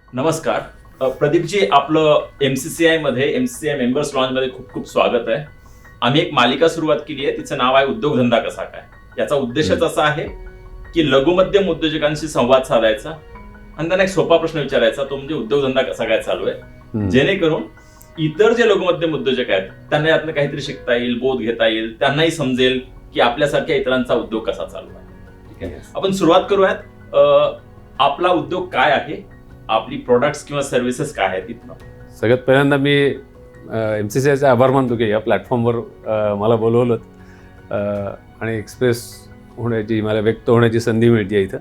नमस्कार. प्रदीपजी, आपलं MCCI मध्ये MCCI मेंबर्स लॉन्च मध्ये खूप खूप स्वागत आहे. आम्ही एक मालिका सुरुवात केली आहे, तिचं नाव आहे उद्योगधंदा कसा काय. याचा उद्देशच असा आहे की लघु मध्यम उद्योजकांशी संवाद साधायचा आणि त्यांना एक सोपा प्रश्न विचारायचा, तो म्हणजे उद्योगधंदा कसा काय चालू आहे, जेणेकरून इतर जे लघु मध्यम उद्योजक आहेत त्यांना यातनं काहीतरी शिकता येईल, बोध घेता येईल, त्यांनाही समजेल की आपल्यासारख्या इतरांचा उद्योग कसा चालू आहे. ठीक आहे, आपण सुरुवात करूयात. आपला उद्योग काय आहे, आपली प्रोडक्ट्स किंवा सर्व्हिसेस काय आहेत तिथनं. सगळ्यात पहिल्यांदा मी MCCIचे आभार मानतो की या प्लॅटफॉर्मवर मला बोलवलं आणि एक्सप्रेस होण्याची, मला व्यक्त होण्याची संधी मिळते इथं.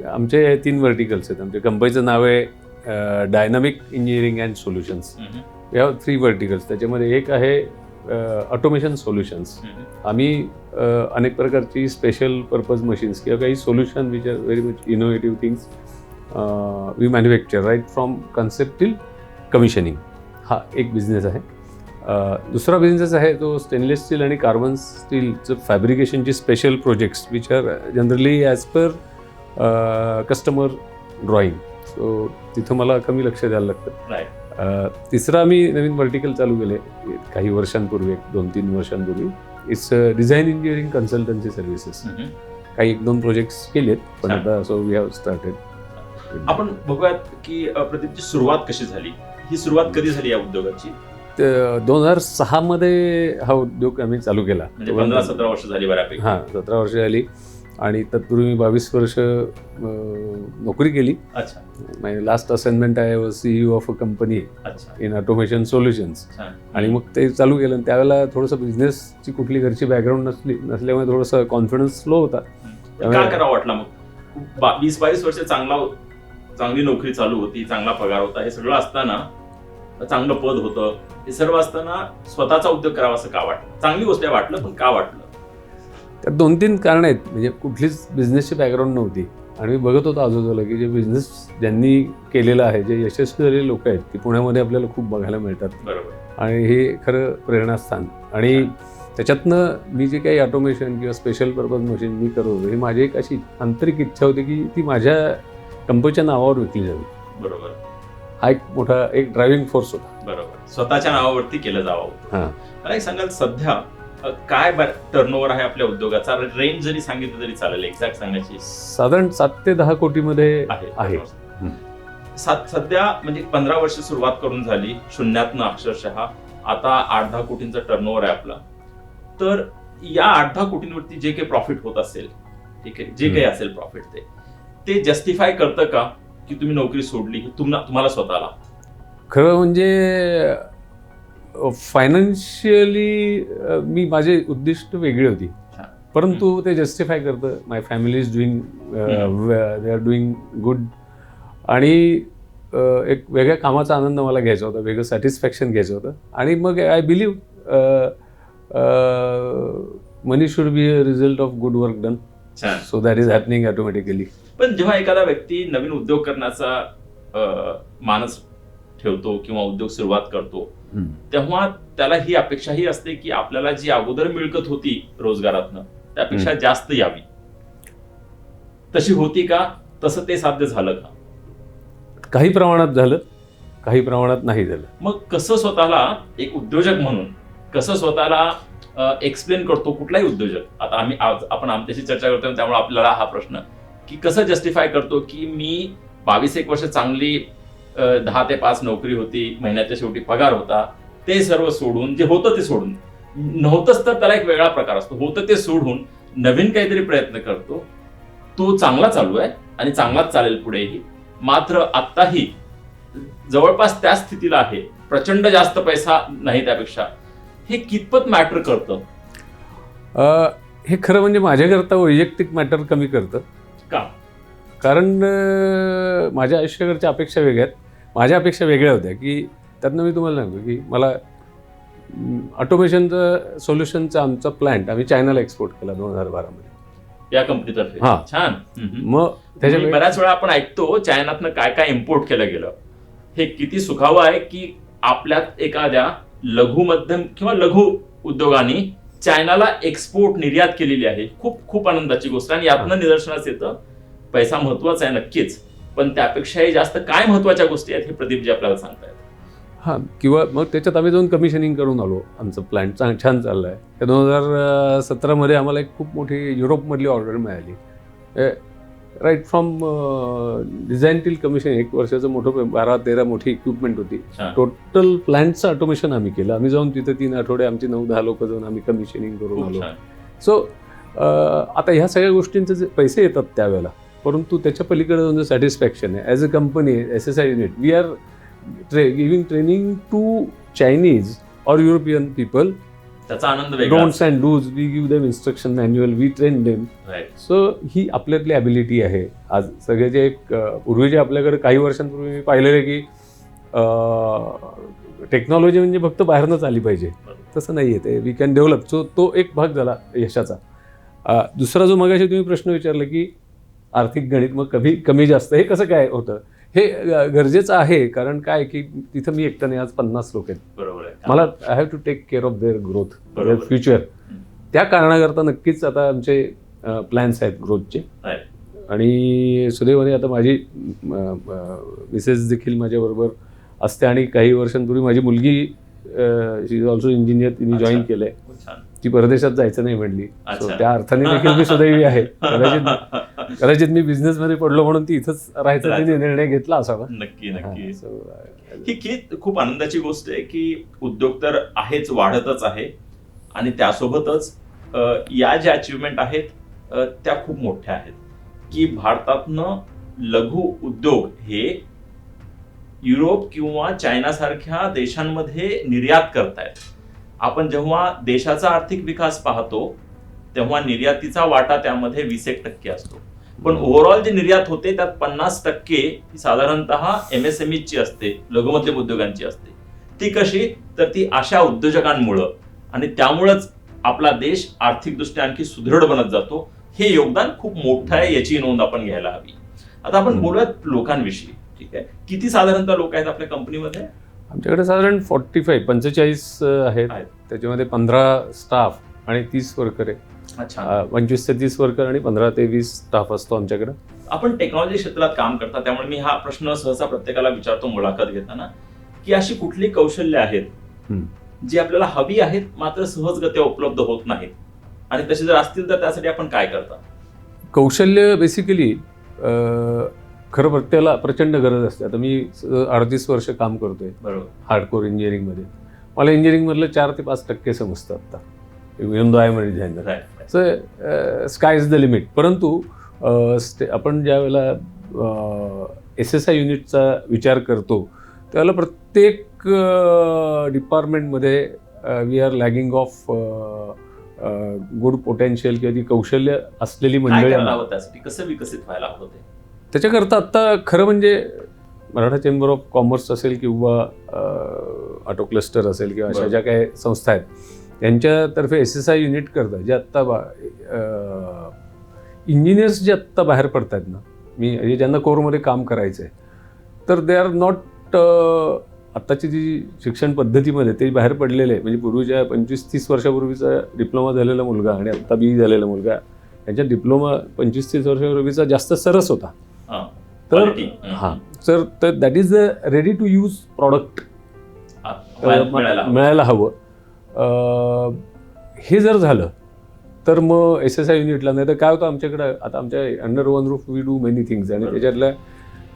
आमचे 3 व्हर्टिकल्स आहेत. आमच्या कंपनीचं नाव आहे Dynamic Engineering and Solutions. We have 3 verticals. त्याच्यामध्ये एक आहे ऑटोमेशन सोल्युशन्स. आम्ही अनेक प्रकारची स्पेशल पर्पज मशीन्स किंवा काही solution which are very much innovative things we manufacture right from concept till commissioning. हा एक बिझनेस आहे. दुसरा बिझनेस आहे तो स्टेनलेस स्टील आणि कार्बन स्टीलचं फॅब्रिकेशनची special projects which are generally as per customer drawing. So तिथं मला कमी लक्ष द्यायला लागतं. तिसरं आम्ही नवीन व्हर्टिकल चालू केले काही वर्षांपूर्वी, 2-3 वर्षांपूर्वी. It's design engineering consultancy services. काही 1-2 प्रोजेक्ट्स केलेत, पण आता सो वी हॅव स्टार्टेड. आपण बघूयात की प्रदीपची सुरुवात कशी झाली. ही सुरुवात कधी झाली या उद्योगाची? 2006 मध्ये हा उद्योग आम्ही चालू केला. म्हणजे 15-17 वर्ष झाली बऱ्यापैकी. हां, 17 वर्ष झाली. आणि तत्पूर्वी मी 22 वर्ष नोकरी केली. अच्छा. My last assignment I was CEO of a company in automation solutions. आणि मग ते चालू केलं. त्यावेळेला थोडंसं बिझनेसची कुठली घरची बॅकग्राऊंड नसल्यामुळे थोडंसं कॉन्फिडन्स स्लो होता. काय करावं वाटलं मग? 20-22 वर्ष चांगली नोकरी चालू होती, चांगला पगार होता, हे सगळं असताना, चांगलं पद होतं, हे सर्व असताना स्वतःचा उद्योग करावा असं का वाटलं? चांगली गोष्ट वाटलं, पण का वाटलं? त्यात 2-3 कारणं आहेत. म्हणजे कुठलीच बिझनेसची बॅकग्राऊंड नव्हती आणि मी बघत होतो आजूबाजूला की जे बिझनेस ज्यांनी केलेला आहे, जे यशस्वी झालेले लोक आहेत, ती पुण्यामध्ये आपल्याला खूप बघायला मिळतात. बरोबर. आणि हे खरं प्रेरणास्थान. आणि त्याच्यातनं मी जे काही ऑटोमेशन किंवा स्पेशल पर्पज मशीन मी करत होतो, ही माझी एक अशी आंतरिक इच्छा होती की ती माझ्या कंपनीच्या नावावर विकली जावी. बरोबर. हा एक मोठा ड्रायव्हिंग फोर्स होता. बरोबर, स्वतःच्या नावावरती केलं जावं. हां, मला एक सांगाल, सध्या काय टर्नओव्हर आहे आपल्या उद्योगाचा? रेंज जरी सांगितलं तरी चालेल, एक्झॅक्ट सांगायची. साधारण 7 ते 10 कोटीमध्ये आहे. सध्या म्हणजे 15 वर्ष सुरुवात करून झाली शून्यातनं अक्षरशः. आता 8-10 कोटींचा टर्नओव्हर आहे आपला. तर या 8-10 कोटींवरती जे काही प्रॉफिट होत असेल, ठीक आहे, जे काही असेल प्रॉफिट, ते जस्टिफाय करतं का की तुम्ही नोकरी सोडली तुम्हाला स्वतःला? खरं म्हणजे फायनान्शियली मी माझे उद्दिष्ट वेगळी होती, परंतु ते जस्टिफाय करतं. My family is doing, they are doing good. आणि एक वेगळ्या कामाचा आनंद मला घ्यायचा होता, वेगळं सॅटिस्फॅक्शन घ्यायचं होतं. आणि मग I believe money should be a result of good work done. So that is happening automatically. पण जेव्हा एखादा व्यक्ती नवीन उद्योग करण्याचा मानस ठेवतो किंवा उद्योग सुरुवात करतो, तेव्हा त्याला ही अपेक्षाही असते की आपल्याला जी अगोदर मिळकत होती रोजगारातनं त्यापेक्षा जास्त यावी. तशी होती का? तसं ते साध्य झालं का? काही प्रमाणात झालं, काही प्रमाणात नाही झालं. मग कसं स्वतःला एक उद्योजक म्हणून कसं स्वतःला एक्सप्लेन करतो कुठलाही उद्योजक? आता आपण आमच्याशी चर्चा करतोय, त्यामुळे आपल्याला हा प्रश्न की कसं जस्टिफाय करतो की मी 22-1 वर्ष चांगली 10 ते 5 नोकरी होती, महिन्याच्या शेवटी पगार होता, ते सर्व सोडून, जे होतं ते सोडून, नव्हतंच तर त्याला एक वेगळा प्रकार असतो, होतं ते सोडून नवीन काहीतरी प्रयत्न करतो, तो चांगला चालू आहे आणि चांगलाच चालेल पुढेही, मात्र आत्ताही जवळपास त्या स्थितीला आहे, प्रचंड जास्त पैसा नाही त्यापेक्षा. हे कितपत मॅटर करतं? हे खरं म्हणजे माझ्याकरता वैयक्तिक मॅटर कमी करतं. का? कारण माझ्या आयुष्याकडच्या अपेक्षा वेगळ्या आहेत. माझ्या अपेक्षा वेगळ्या होत्या की त्यातनं मी तुम्हाला सांगतो की मला ऑटोमेशनचं सोल्युशनचा आमचा प्लांट आम्ही चायनाला एक्सपोर्ट केला 2012 मध्ये या कंपनीतर्फे. छान. मग त्याच्या बऱ्याच वेळा आपण ऐकतो चायनातनं काय काय इम्पोर्ट केलं गेलं. हे किती सुखावं आहे की आपल्यात एखाद्या लघु मध्यम किंवा लघु उद्योगांनी चायनाला एक्सपोर्ट निर्यात केलेली आहे. खूप खूप आनंदाची गोष्ट. आणि यातनं निदर्शनास येतं पैसा महत्वाचा आहे नक्कीच, पण त्यापेक्षाही जास्त काय महत्वाच्या गोष्टी आहेत हे प्रदीपजी आपल्याला सांगतायत. हां, किंवा मग त्याच्यात आम्ही जाऊन कमिशनिंग करून आलो. आमचं प्लॅन छान चाललं आहे. 2017मध्ये आम्हाला एक खूप मोठी युरोपमधली ऑर्डर मिळाली. Right from design till commission 1 वर्षाचं मोठं 12-13 मोठी इक्विपमेंट होती. टोटल प्लॅनचं ऑटोमेशन आम्ही केलं. आम्ही जाऊन तिथे 3 आठवडे आमची 9-10 लोक जाऊन आम्ही कमिशनिंग करून आलो. सो आता ह्या सगळ्या गोष्टींचे जे पैसे येतात त्यावेळेला, परंतु त्याच्या पलीकडे जाऊन जो सॅटिस्फॅक्शन आहे as a company SSI unit we are giving training to Chinese और युरोपियन पीपल. त्याचा आनंद वेगळा. Don'ts and dos, we give them instruction manual, we train them. So ही आपल्यातली ॲबिलिटी आहे. आज सगळे जे एक पूर्वी जे आपल्याकडे काही वर्षांपूर्वी मी पाहिलेलं की टेक्नॉलॉजी म्हणजे फक्त बाहेरनंच आली पाहिजे, तसं नाही आहे. ते वी कॅन डेव्हलप. सो तो एक भाग झाला यशाचा. दुसरा जो मगाशी तुम्ही प्रश्न विचारला की आर्थिक गणित मग कमी जास्त हे कसं काय होतं, हे गरजेचं आहे. कारण काय की तिथं मी एकटा नाही, आज 50 लोक आहेत. बरोबर आहे. मला I have to take care of their growth, their future. त्या कारणाकरता नक्कीच आता आमचे प्लॅन्स आहेत ग्रोथचे. आणि सुदैवाने आता माझी मिसेस देखील माझ्याबरोबर असते. आणि काही वर्षांपूर्वी माझी मुलगी शी इज ऑल्सो इंजिनियर, तिने जॉईन केलंय. ती परदेशात जायचं नाही म्हणली. सो त्या अर्थाने देखील मी सुदैवी आहे. कदाचित मी बिझनेसमध्ये पडलो म्हणून ती इथंच राहायचा तिने निर्णय घेतला असावा. नक्की. ही खूप आनंदाची गोष्ट आहे की उद्योग तर आहेच, वाढतच आहे. आणि त्यासोबतच या ज्या अचिव्हमेंट आहेत त्या खूप मोठ्या आहेत की भारतातनं लघु उद्योग हे युरोप किंवा चायनासारख्या देशांमध्ये निर्यात करतायत. आपण जेव्हा देशाचा आर्थिक विकास पाहतो तेव्हा निर्यातीचा वाटा त्यामध्ये 20% असतो. पण ओव्हरऑल जी निर्यात होते त्यात 50% ही साधारणतः MSMEची असते, लघु मध्यम उद्योगांची असते. ती कशी, तर ती अशा उद्योजकांमुळं, आणि त्यामुळंच आपला देश आर्थिकदृष्ट्या आणखी सुदृढ बनत जातो. हे योगदान खूप मोठं आहे, याची नोंद आपण घ्यायला हवी. आता आपण बोलूयात लोकांविषयी. ठीक आहे, किती साधारणतः लोक आहेत आपल्या कंपनीमध्ये? आमच्याकडे साधारण 45 आहेत. त्याच्यामध्ये 15 स्टाफ आणि 30 वर्कर आहे. 25 ते 30 वर्कर आणि 15 ते 20 स्टाफ असतो आमच्याकडे. आपण टेक्नॉलॉजी क्षेत्रात काम करता, त्यामुळे मी हा प्रश्न सहसा प्रत्येकाला विचारतो मुलाखत घेताना, की अशी कुठली कौशल्य आहेत जी आपल्याला हवी आहेत मात्र सहजगत्या उपलब्ध होत नाहीत, आणि तशी जर असतील तर त्यासाठी आपण काय करता? कौशल्य बेसिकली खरं प्रत्येकाला प्रचंड गरज असते. आता मी 38 वर्ष काम करतोय हार्डकोर इंजिनिअरिंगमध्ये. मला इंजिनिअरिंगमधलं 4 ते 5% समजतं आता, even though I am a designer. So sky is the limit. परंतु आपण ज्या वेळेला SSI युनिटचा विचार करतो त्यावेळेला प्रत्येक डिपार्टमेंटमध्ये we are lagging of good potential किंवा ती कौशल्य असलेली मंडळी. कसं विकसित व्हायला हवं ते? त्याच्याकरता आत्ता खरं म्हणजे मराठा चेंबर ऑफ कॉमर्स असेल किंवा ऑटो क्लस्टर असेल किंवा अशा ज्या काही संस्था आहेत त्यांच्यातर्फे SSI युनिट करतात, जे आत्ता इंजिनियर्स जे आत्ता बाहेर पडतात ना, मी ज्यांना कोरमध्ये काम करायचं आहे, तर दे आर नॉट आत्ताची जी शिक्षण पद्धतीमध्ये ते बाहेर पडलेले, म्हणजे पूर्वीच्या 25-30 वर्षापूर्वीचा डिप्लोमा झालेला मुलगा आणि आत्ता BE झालेला मुलगा, त्यांच्या डिप्लोमा 25-30 वर्षापूर्वीचा जास्त सरस होता. तर तर that is the ready to use product मिळायला हवं. हे जर झालं तर मग SSI युनिटला, नाही तर काय होतं आमच्याकडं आता आमच्या under one roof we do many things. आणि त्याच्यातल्या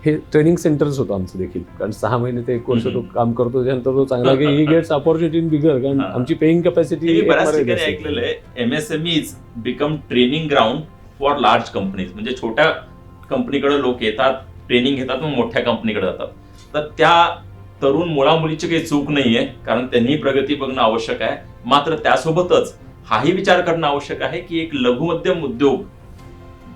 हे ट्रेनिंग सेंटर्स होतं आमचं देखील, कारण 6 महिने ते 1 वर्ष तो काम करतो. त्यानंतर तो चांगला की ही गेट्स अपॉर्च्युनिटी इन बिगर, कारण आमची पेइंग कॅपॅसिटी. बऱ्याच ठिकाणी ऐकलेलं आहे MSMEs become training ground for large companies. म्हणजे छोट्या कंपनीकडे लोक येतात, ट्रेनिंग घेतात, मग मोठ्या कंपनीकडे जातात. तर त्या तरुण मुलामुलीची काही चूक नाहीये, कारण त्यांनी प्रगती बघणं आवश्यक आहे. मात्र त्यासोबतच हाही विचार करणं आवश्यक आहे की एक लघु मध्यम उद्योग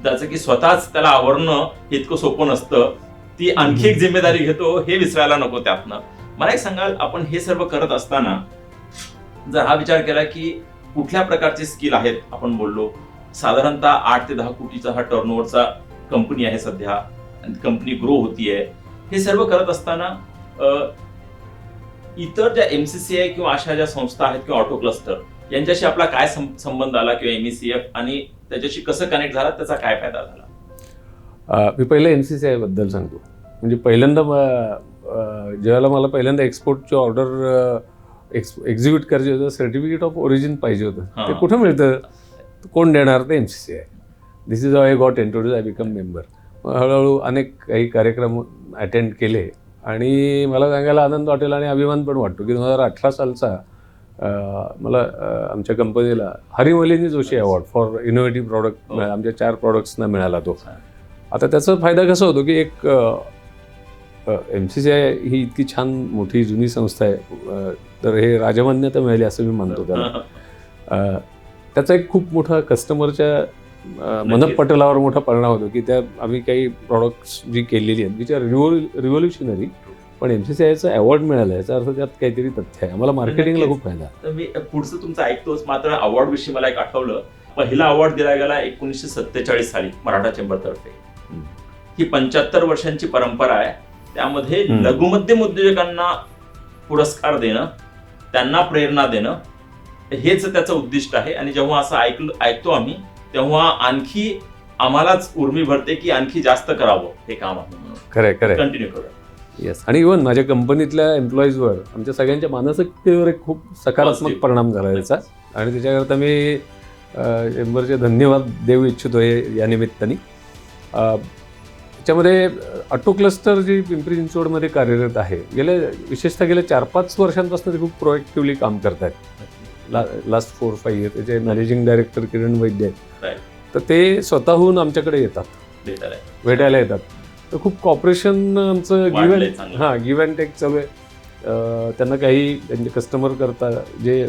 त्याचं की स्वतःच त्याला आवरणं हे इतकं सोपं नसतं. ती आणखी एक जिम्मेदारी घेतो, हे विसरायला नको त्यातनं. मला एक सांगाल, आपण हे सर्व करत असताना जर हा विचार केला की कुठल्या प्रकारचे स्किल आहेत, आपण बोललो साधारणतः 8 ते 10 कोटीचा हा टर्नओव्हरचा कंपनी आहे सध्या, कंपनी ग्रो होतीये. हे सर्व करत असताना इतर ज्या MCCI किंवा अशा ज्या संस्था आहेत किंवा ऑटो क्लस्टर यांच्याशी आपला काय संबंध आला, किंवा MECF, आणि त्याच्याशी कसं कनेक्ट झाला, त्याचा काय फायदा झाला? मी पहिलं MCCI बद्दल सांगतो. म्हणजे पहिल्यांदा ज्यावेळेला मला पहिल्यांदा एक्सपोर्टची ऑर्डर एक्झिक्यूट करायची होतं, सर्टिफिकेट ऑफ ओरिजिन पाहिजे होतं. ते कुठं मिळतं, कोण देणार? ते MCCI. This is how I got introduce, I become member. हळूहळू अनेक काही कार्यक्रम अटेंड केले आणि मला सांगायला आनंद वाटेल आणि अभिमान पण वाटतो की 2018 सालचा मला आमच्या कंपनीला हरिमलिनी Joshi award for innovative product आमच्या 4 प्रॉडक्ट्सना मिळाला तो. आता त्याचा फायदा कसा होतो की एक MCCI ही इतकी छान मोठी जुनी संस्था आहे, तर हे राजमान्यता मिळाली असं मी मानतो त्याला. त्याचा एक खूप मोठा कस्टमरच्या मनपटलावर मोठा परिणाम होतो की त्या आम्ही काही प्रॉडक्ट्स जी केलेली आहेत विच आर रिव्होल्युशनरी, पण MCCIचा अवॉर्ड मिळाला याचा अर्थ त्यात काहीतरी तथ्य आहे. आम्हाला मार्केटिंगला खूप फायदा. तर मी पुढचं तुमचं ऐकतोच, मात्र अवॉर्ड विषयी मला एक आठवलं. पहिला अवॉर्ड दिला गेला 1947 साली मराठा चेंबरतर्फे. ही 75 वर्षांची परंपरा आहे. त्यामध्ये लघुमध्यम उद्योजकांना पुरस्कार देणं, त्यांना प्रेरणा देणं हेच त्याचं उद्दिष्ट आहे. आणि जेव्हा असं ऐकतो आम्ही तेव्हा आणखी आम्हालाच उर्मी भरते की आणखी जास्त करावं हे काम आहे म्हणून. खरं कंटिन्यू करूया. येस. आणि इव्हन माझ्या कंपनीतल्या एम्प्लॉईजवर आमच्या सगळ्यांच्या मानसिकतेवर एक खूप सकारात्मक परिणाम झाला त्याचा, आणि त्याच्याकरता मी चेंबरचे धन्यवाद देऊ इच्छितो या निमित्ताने. त्याच्यामध्ये ऑटो क्लस्टर जी पिंपरी चिंचवडमध्ये कार्यरत आहे, विशेषतः गेल्या 4-5 वर्षांपासून ते खूप प्रोएक्टिव्हली काम करत आहेत. लास्ट 4-5 इयर त्याचे मॅनेजिंग डायरेक्टर किरण वैद्य आहेत. तर ते स्वतःहून आमच्याकडे येतात, भेटायला येतात. तर खूप कॉपरेशन आमचं गिव्ह अँड टेक चालू आहे. त्यांना काही त्यांचे कस्टमर करता जे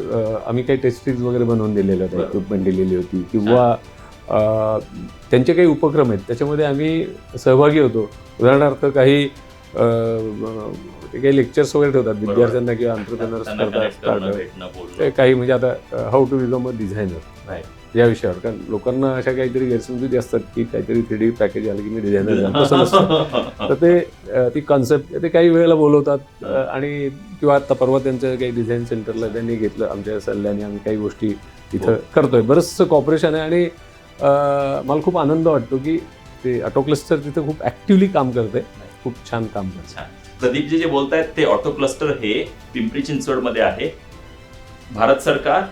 आम्ही काही टेस्टिंग वगैरे बनवून दिलेले होते, इक्विपमेंट दिलेली होती, किंवा त्यांचे काही उपक्रम आहेत त्याच्यामध्ये आम्ही सहभागी होतो. उदाहरणार्थ काही लेक्चर्स वगैरे ठेवतात विद्यार्थ्यांना किंवा एंटरप्रेन्योर्स करतात. काही म्हणजे आता how to become a designer या विषयावर, कारण लोकांना अशा काहीतरी गैरसमजुती असतात की काहीतरी 3D पॅकेज आलं की मी डिझायनर झालो, तसं नसतं. तर ते ती कॉन्सेप्ट ते काही वेळेला बोलवतात, आणि किंवा आता परवा त्यांचं काही डिझाईन सेंटरला त्यांनी घेतलं आमच्या सल्ल्याने. आम्ही काही गोष्टी तिथं करतोय, बरंचसं कॉपरेशन आहे. आणि मला खूप आनंद वाटतो की ते ऑटो क्लस्टर तिथं खूप ऍक्टिव्हली काम करते, खूप छान काम करते. प्रदीपजी जे बोलतायत ते ऑटो क्लस्टर हे पिंपरी चिंचवडमध्ये आहे. भारत सरकार,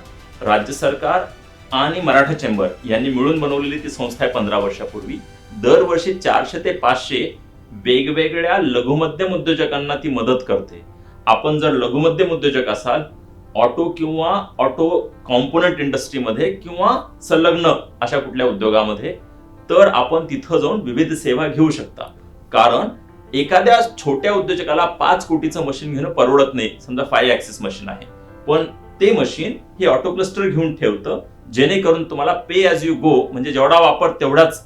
राज्य सरकार आणि मराठा चेंबर यांनी मिळून बनवलेली ती संस्था आहे 15 वर्षापूर्वी. दरवर्षी 400 ते 500 वेगवेगळ्या लघुमध्यम उद्योजकांना ती मदत करते. आपण जर लघुमध्यम उद्योजक असाल, ऑटो किंवा ऑटो कॉम्पोनंट इंडस्ट्रीमध्ये किंवा संलग्न अशा कुठल्या उद्योगामध्ये, तर आपण तिथं जाऊन विविध सेवा घेऊ शकता. कारण एखाद्या छोट्या उद्योजकाला 5 कोटीचं मशीन घेणं परवडत नाही. समजा 5 ॲक्सिस मशीन आहे, पण ते मशीन हे ऑटो क्लस्टर घेऊन ठेवतं, जेणेकरून तुम्हाला पे ॲज यू गो, म्हणजे जेवढा वापर तेवढाच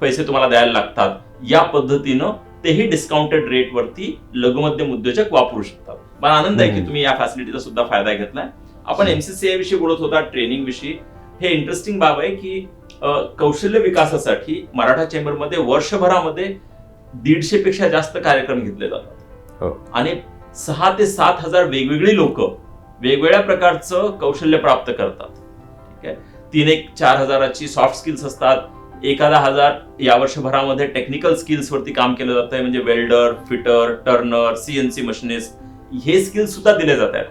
पैसे तुम्हाला द्यायला लागतात. या पद्धतीनं तेही डिस्काउंटेड रेटवरती लघुमध्यम उद्योजक वापरू शकतात. मला आनंद आहे की तुम्ही या फॅसिलिटीचा सुद्धा फायदा घेतलाय. आपण MCCI विषयी बोलत होता, ट्रेनिंग विषयी. हे इंटरेस्टिंग बाब आहे की कौशल्य विकासासाठी मराठा चेंबरमध्ये वर्षभरामध्ये 150 पेक्षा जास्त कार्यक्रम घेतले जातात. आणि 6 ते 7 हजार वेगवेगळी लोक वेगवेगळ्या प्रकारचं कौशल्य प्राप्त करतात. ठीक आहे. 3-4 हजाराची सॉफ्ट स्किल्स असतात. 1,000 या वर्षभरामध्ये टेक्निकल स्किल्स वरती काम केलं जात आहे, म्हणजे welder, fitter, Turner, CNC machinist, हे स्किल्स सुद्धा दिले जात आहेत.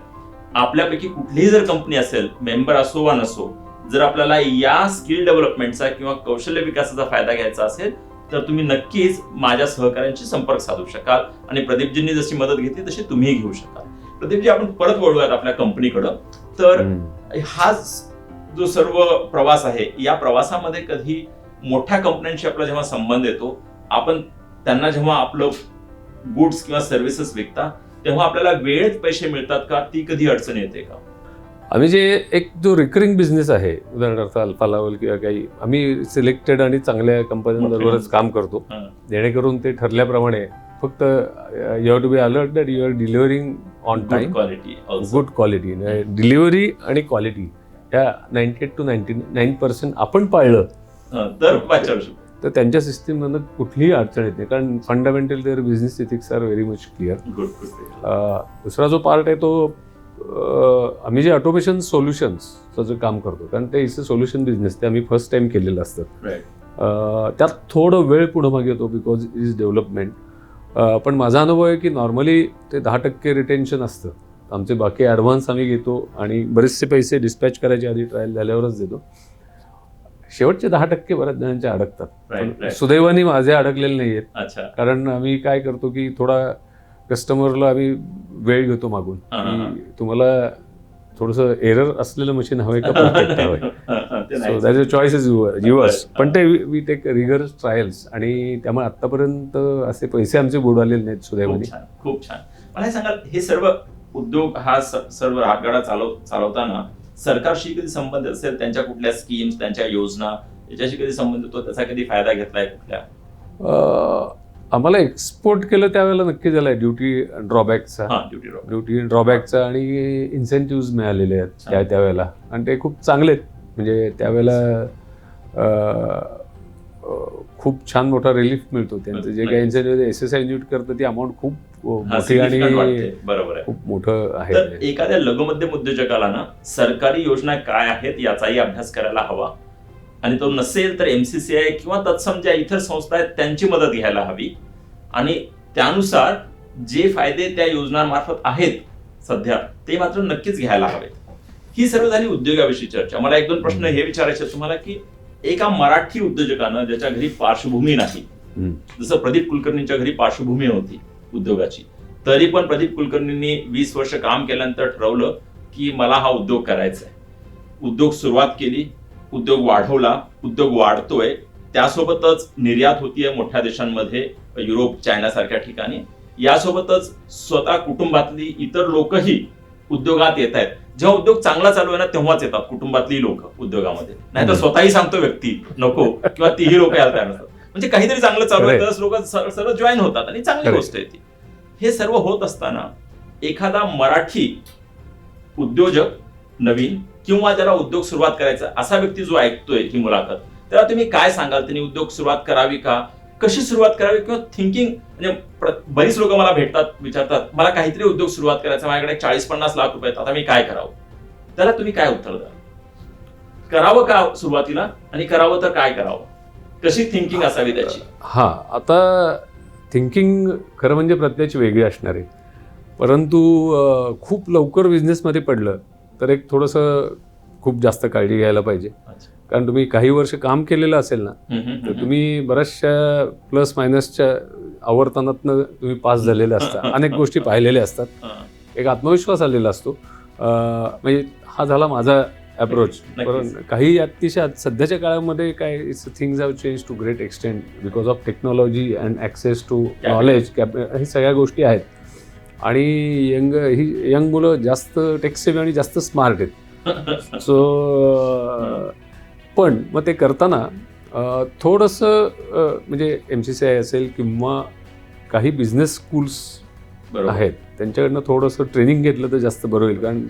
आपल्यापैकी कुठलीही जर कंपनी असेल, मेंबर असो वा नसो, जर आपल्याला या स्किल डेव्हलपमेंटचा किंवा कौशल्य विकासाचा फायदा घ्यायचा असेल, तर तुम्ही नक्कीच माझ्या सहकाऱ्यांशी संपर्क साधू शकाल. आणि प्रदीपजींनी जशी मदत घेतली तशी तुम्हीही घेऊ शकाल. प्रदीपजी, आपण परत वळूयात आपल्या कंपनीकडं. तर हा जो सर्व प्रवास आहे, या प्रवासामध्ये कधी मोठ्या कंपन्यांशी आपला जेव्हा संबंध येतो, आपण त्यांना जेव्हा आपलं गुड्स किंवा सर्व्हिसेस विकता, तेव्हा आपल्याला वेळेत पैसे मिळतात का? ती कधी अडचण येते का? आम्ही एक जो रिकरिंग बिझनेस आहे, उदाहरणार्थ अल्फा लेवल किंवा काही, आम्ही सिलेक्टेड आणि चांगल्या कंपन्यांबरोबरच काम करतो, जेणेकरून ते ठरल्याप्रमाणे फक्त you have to be alert that you are delivering on time, good quality. Delivery आणि क्वालिटी या 98 to 99% आपण पाळलं तर त्यांच्या सिस्टीममधून कुठलीही अडचण येत नाही, कारण fundamental their business ethics are very much clear. दुसरा जो पार्ट आहे तो आम्ही जे ऑटोमेशन सोल्युशन्सचं जे काम करतो, कारण ते इज अ सोल्युशन बिझनेस, ते आम्ही फर्स्ट टाइम केलेलं असतं. त्यात थोडं वेळ पुढं मागे येतो बिकॉज इज डेव्हलपमेंट. पण माझा अनुभव आहे की नॉर्मली ते 10% रिटेन्शन असतं. आमचे बाकी ॲडव्हान्स आम्ही घेतो आणि बरेचसे पैसे डिस्पॅच करायच्या आधी ट्रायल झाल्यावरच देतो. शेवटचे 10% बऱ्याच जणांचे अडकतात. पण सुदैवाने माझे अडकलेले नाही आहेत. अच्छा. कारण आम्ही काय करतो की थोडा कस्टमरला आम्ही वेळ घेतो मागून की तुम्हाला थोडंसं एरर असलेलं मशीन हवंय का परफेक्ट हवंय. So that is choice is yours. पण ते वी टेक रिगरस ट्रायल्स आणि त्यामुळे आतापर्यंत असे पैसे आमचे बुडवलेले नाहीत सुदैवाने. खूप छान. मला हे सांगाल, हे सर्व उद्योग हा सर्व रागडा चालवताना सरकारशी कधी संबंध असेल, त्यांच्या कुठल्या स्कीम्स, त्यांच्या योजना याच्याशी कधी संबंध होतो, त्याचा कधी फायदा घेतलाय कुठल्या? आम्हाला एक्सपोर्ट केलं त्यावेळेला नक्की झालाय ड्युटी ड्रॉबॅकचा आणि इन्सेंटिव्ह मिळालेले आहेत त्यावेळेला आणि ते खूप चांगले आहेत. म्हणजे त्यावेळेला खूप छान मोठा रिलीफ मिळतो. त्यांचं जे काही इन्सेंटिव्ह SSI युनिट करतं ती अमाऊंट खूप मोठी आणि खूप मोठं आहे. तर एखाद्या लघुमध्यम उद्योजकाला ना सरकारी योजना काय आहेत याचाही अभ्यास करायला हवा आणि तो नसेल तर MCCI किंवा तत्सम ज्या इतर संस्था आहेत त्यांची मदत घ्यायला हवी आणि त्यानुसार जे फायदे त्या योजनांमार्फत आहेत सध्या ते मात्र नक्कीच घ्यायला हवेत. ही सर्व झाली उद्योगाविषयी चर्चा. मला 1-2 प्रश्न हे विचारायचे तुम्हाला की एका मराठी उद्योजकानं ज्याच्या घरी पार्श्वभूमी नाही, जसं प्रदीप कुलकर्णींच्या घरी पार्श्वभूमी होती उद्योगाची, तरी पण प्रदीप कुलकर्णींनी 20 वर्ष काम केल्यानंतर ठरवलं की मला हा उद्योग करायचा आहे. उद्योग सुरुवात केली, उद्योग वाढवला, उद्योग वाढतोय, त्यासोबतच निर्यात होतीये मोठ्या देशांमध्ये, युरोप, चायना सारख्या ठिकाणी. यासोबतच स्वतः कुटुंबातली इतर लोकही उद्योगात येत आहेत. जेव्हा उद्योग चांगला चालू आहे ना तेव्हाच येतात कुटुंबातली लोक उद्योगामध्ये, नाहीतर स्वतःही सांगतो व्यक्ती नको किंवा तीही लोक यायला तयार नसतात. म्हणजे काहीतरी चांगलं चालू आहे तरच लोक सर्व जॉईन होतात आणि चांगली गोष्ट आहे ती. हे सर्व होत असताना एखादा मराठी उद्योजक नवीन किंवा ज्याला उद्योग सुरुवात करायचा असा व्यक्ती जो ऐकतोय ही मुलाखत, त्याला तुम्ही काय सांगाल? त्यांनी उद्योग सुरुवात करावी का, कशी सुरुवात करावी, किंवा थिंकिंग म्हणजे बरीच लोक मला भेटतात, विचारतात मला काहीतरी उद्योग सुरुवात करायचा, माझ्याकडे 40-50 लाख रुपये आहेत, आता मी काय करावं? त्याला तुम्ही काय उत्तर द्याल? करावं का सुरुवातीला, आणि करावं तर काय करावं? कशी थिंकिंग असावी त्याची? आता थिंकिंग खरं म्हणजे प्रत्येकाची वेगळी असणार आहे. परंतु खूप लवकर बिझनेसमध्ये पडलं तर एक थोडंसं खूप जास्त काळजी घ्यायला पाहिजे. कारण तुम्ही काही वर्ष काम केलेलं असेल ना तर तुम्ही बऱ्याचशा प्लस मायनसच्या आवर्तनातनं तुम्ही पास झालेले असतात, अनेक गोष्टी पाहिलेल्या असतात, एक आत्मविश्वास आलेला असतो. म्हणजे हा झाला माझा अप्रोच. पण काही अतिशय सध्याच्या काळामध्ये काय things have change to great extent because of technology and access to knowledge, हे सगळ्या गोष्टी आहेत. आणि यंग मुलं जास्त टेक्सेव्ही आणि जास्त स्मार्ट आहेत. सो पण मग ते करताना थोडंसं म्हणजे MCCI असेल किंवा काही बिझनेस स्कूल्स आहेत त्यांच्याकडनं थोडंसं ट्रेनिंग घेतलं तर जास्त बरं होईल. कारण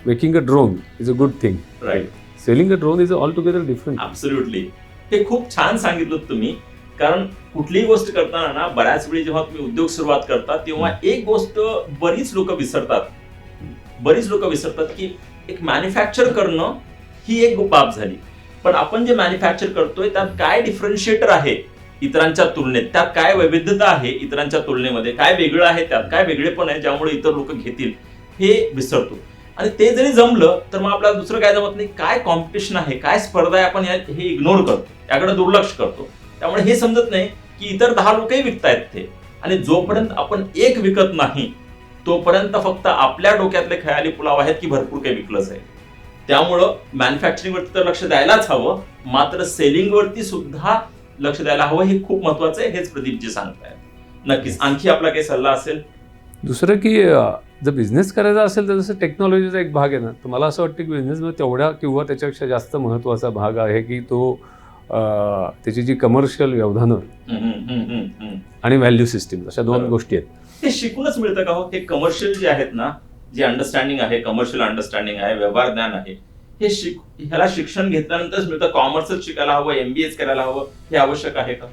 making a drone is a good thing, right. Selling a drone is altogether different. Absolutely. हे खूप छान सांगितलं तुम्ही. कारण कुठलीही गोष्ट करताना ना बऱ्याच वेळी जेव्हा तुम्ही उद्योग सुरुवात करता तेव्हा एक गोष्ट बरीच लोक विसरतात की एक मॅन्युफॅक्चर करणं ही एक बाब झाली, पण आपण जे मॅन्युफॅक्चर करतोय त्यात काय डिफरन्शिएटर आहे इतरांच्या तुलनेत, त्यात काय वैविध्यता आहे इतरांच्या तुलनेमध्ये, काय वेगळं आहे, त्यात काय वेगळेपण आहे ज्यामुळे इतर लोक घेतील, हे विसरतो. आणि ते जरी जमलं तर मग आपल्याला दुसरं काय जमत नाही, काय कॉम्पिटिशन आहे, काय स्पर्धा आहे, आपण हे इग्नोर करतो, याकडे दुर्लक्ष करतो. त्यामुळे हे समजत नाही की इतर 10 लोकही विकतायत ते, आणि जोपर्यंत आपण एक विकत नाही तोपर्यंत फक्त आपल्या डोक्यातले खयाली पुलाव आहेत की भरपूर काही विकलंच आहे. त्यामुळं मॅन्युफॅक्चरिंग वरती तर लक्ष द्यायलाच हवं, मात्र सेलिंग वरती सुद्धा लक्ष द्यायला हवं. हे खूप महत्वाचं आहे, हेच प्रदीपजी सांगतायत. नक्कीच. आणखी आपला काही सल्ला असेल? दुसरं की जर बिझनेस करायचा असेल तर जसं टेक्नॉलॉजीचा एक भाग आहे ना, तर मला असं वाटतं की बिझनेसमध्ये तेवढा किंवा त्याच्यापेक्षा जास्त महत्त्वाचा भाग आहे की तो त्याची जी कमर्शियल व्यवधानं आणि व्हॅल्यू सिस्टीम अशा 2 गोष्टी आहेत. ते शिकूनच मिळतं का हो? हे कमर्शियल जे आहेत ना, जे अंडरस्टँडिंग आहे, कमर्शियल अंडरस्टँडिंग आहे, व्यवहार ज्ञान आहे, हे ह्याला शिक्षण घेतल्यानंतरच मिळतं? कॉमर्सच शिकायला हवं, MBA करायला हवं, हे आवश्यक आहे का?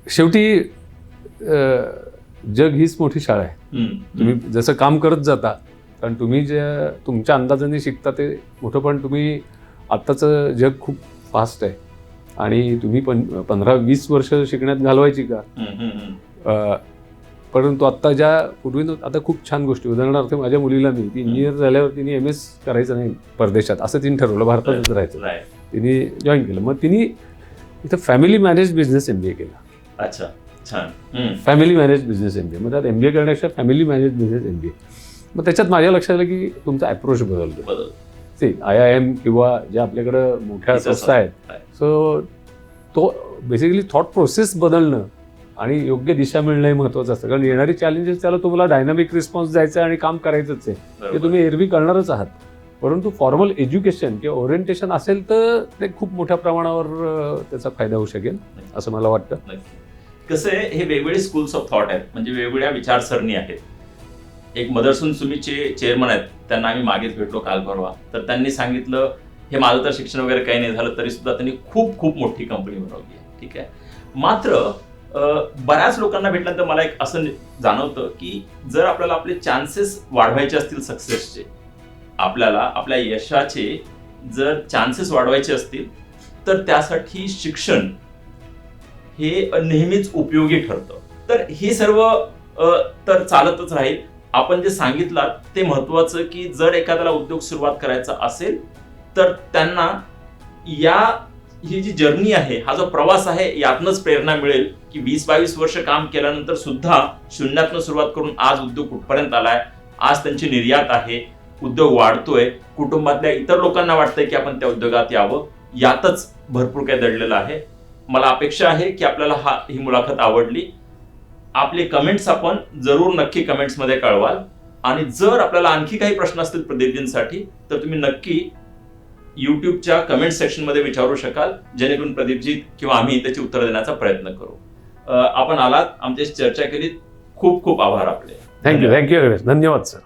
शेवटी जग हीच मोठी शाळा आहे. तुम्ही जसं काम करत जाता, कारण तुम्ही जे तुमच्या अंदाजाने शिकता ते मोठं, पण तुम्ही आत्ताचं जग खूप फास्ट आहे आणि तुम्ही 15-20 वर्ष शिकण्यात घालवायची का? परंतु आत्ता पूर्वी आता खूप छान गोष्टी, उदाहरणार्थ माझ्या मुलीला ती इंजिनियर झाल्यावर तिने MS करायचं नाही परदेशात, असं तिने ठरवलं, भारतातच राहायचं. तिने जॉईन केलं. मग तिने इथं फॅमिली मॅनेज बिझनेस MBA केला. अच्छा, छान. Family manage business MBA. मग त्यात MBA करण्यापेक्षा फॅमिली मॅनेज बिझनेस MBA. मग त्याच्यात माझ्या लक्षात आलं की तुमचा अप्रोच बदलतो. IIM किंवा ज्या आपल्याकडं मोठ्या संस्था आहेत, सो तो बेसिकली थॉट प्रोसेस बदलणं आणि योग्य दिशा मिळणं हे महत्त्वाचं असतं. कारण येणारी चॅलेंजेस त्याला तुम्हाला डायनामिक रिस्पॉन्स द्यायचा आणि काम करायचंच आहे, ते तुम्ही एरवी करणारच आहात. परंतु फॉर्मल एज्युकेशन किंवा ओरिएंटेशन असेल तर ते खूप मोठ्या प्रमाणावर त्याचा फायदा होऊ शकेल असं मला वाटतं. कसं आहे, हे वेगवेगळे स्कूल्स ऑफ थॉट आहेत, म्हणजे वेगवेगळ्या विचारसरणी आहेत. एक मदरसून सुमीचे चेअरमन आहेत, त्यांना आम्ही मागेच भेटलो काल परवा, तर त्यांनी सांगितलं हे माझं तर शिक्षण वगैरे काही नाही झालं तरी सुद्धा त्यांनी खूप खूप मोठी कंपनी बनवली आहे. ठीक आहे. मात्र बऱ्याच लोकांना भेटल्यानंतर मला एक असं जाणवतं की जर आपल्याला आपले चान्सेस वाढवायचे असतील सक्सेसचे, आपल्याला आपल्या यशाचे जर चान्सेस वाढवायचे असतील तर त्यासाठी शिक्षण हे नेहमीच उपयोगी ठरतं. तर हे सर्व तर चालतच राहील. आपण जे सांगितलं ते महत्वाचं की जर एखाद्याला उद्योग सुरुवात करायचा असेल तर त्यांना ही जी जर्नी आहे, हा जो प्रवास आहे, यातनंच प्रेरणा मिळेल की 20-22 वर्ष काम केल्यानंतर सुद्धा शून्यातनं सुरुवात करून आज उद्योग कुठपर्यंत आलाय, आज त्यांची निर्यात आहे, उद्योग वाढतोय, कुटुंबातल्या इतर लोकांना वाटतंय की आपण त्या उद्योगात यावं, यातच भरपूर काही दडलेलं आहे. मला अपेक्षा आहे की आपल्याला ही मुलाखत आवडली. आपले कमेंट्स आपण जरूर नक्की कमेंट्समध्ये कळवाल आणि जर आपल्याला आणखी काही प्रश्न असतील प्रदीपजींसाठी तर तुम्ही नक्की युट्यूबच्या कमेंट सेक्शनमध्ये विचारू शकाल, जेणेकरून प्रदीपजी किंवा आम्ही त्याची उत्तर देण्याचा प्रयत्न करू. आपण आलात, आमच्याशी चर्चा केली, खूप खूप आभार आपले. थँक्यू. धन्यवाद सर.